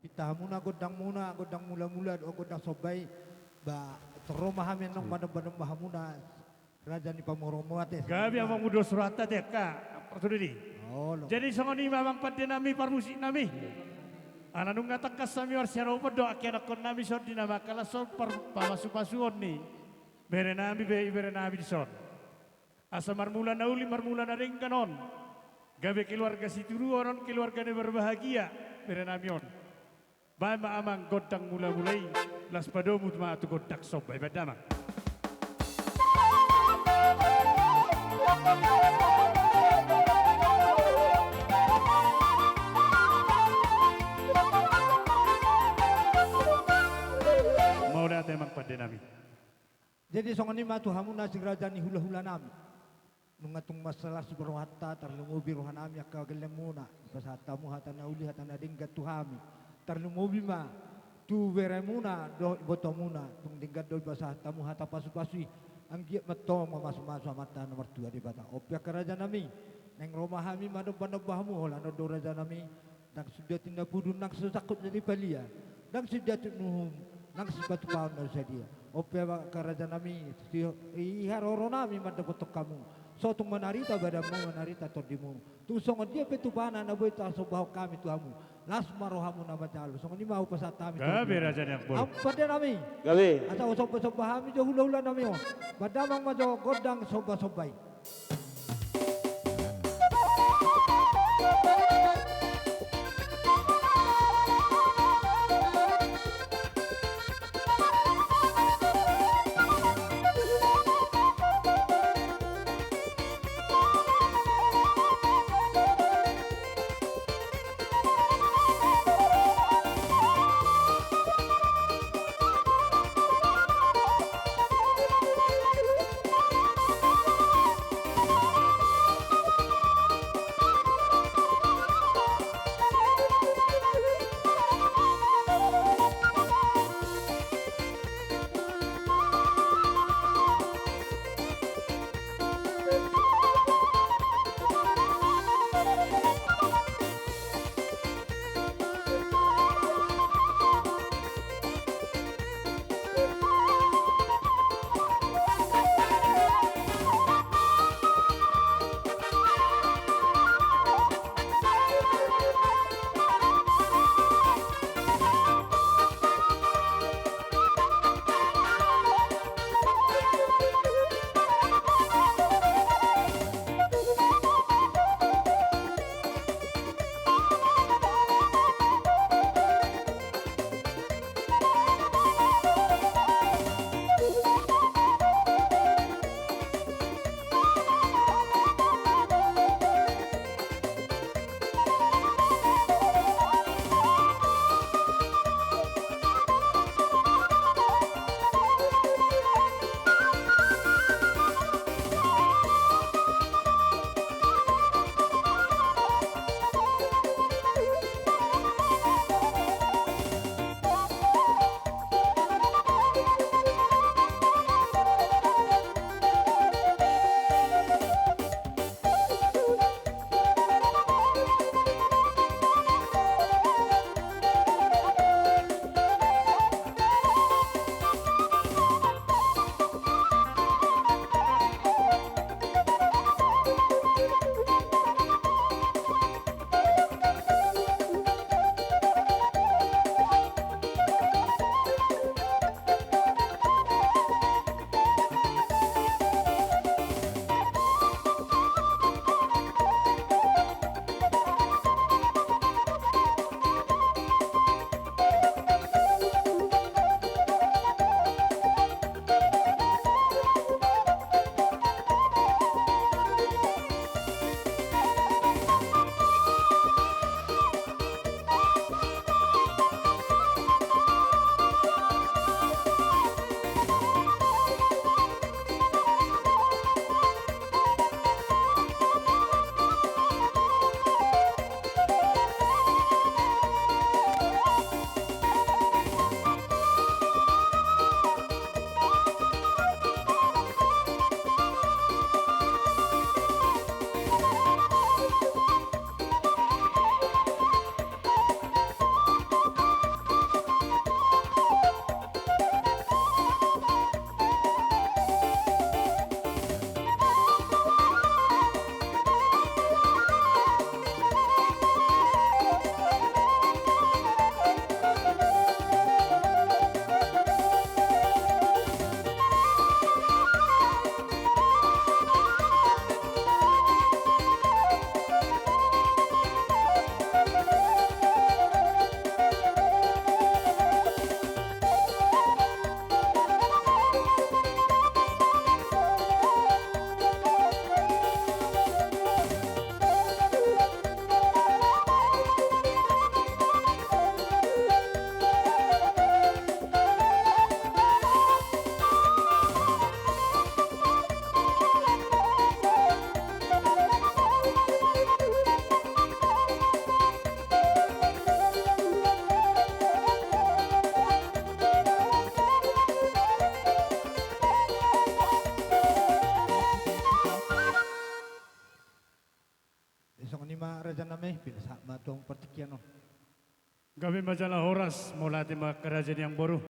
Kita godang mula-mula o godang sobay ba teroma hamin nong madam-madam bahamuna raja ni pamoromoates. Gabi ang mudo surata dek ka. Pertudi. Oh, lo. Jadi songoni mamang pati nami parmusik nami. Ananung ngatangkas sami war siaro podo akhir akon nami sor dinama kala sor pamasu-pasuon ni. Bere nami di sor. Asa marmula nauli marmula na ring kanon. Gabi keluarga situru onon keluarga ni berbahagia. Bere nami on. Bama amang godang mula-mulai las padomut ma atu godak sobai badamang. Mau dah temang pada nami. Jadi songani matu hamuna sigraja ni hula-hula nami. Nungatung masalah suberwata tarlungubi rohan nami akka gelemuna. Pasatamu hatana uli hatana dinggat tuhami. Tarlungubi ma tu veremuna do botomuna tung dinggat do basah tamu hata pasu-pasui anggiat metong masu-masu mata nomor 2 di batang opya keraja nami neng rumah hami madon bahmu holano do raja nami nang sudah tindak budun nang susakut jadi balia nang sudah nuhum nang sebatu paun no sadia opya keraja nami iharoro nami mada botok kamu sotung menarita badamu menarita todimu tu songon dia petubana na boy ta sobaho kami tuamu las marohamu nama jalo songon ni mau pasatami Gabi raja yang boleh. pada nami Gabi. atau soba hami jo hula-hula nami o badamang majo godang soba-sobai. ma raja nami pila sa matong partikian no. Kami majalah oras mulai tema kerajaan yang baru.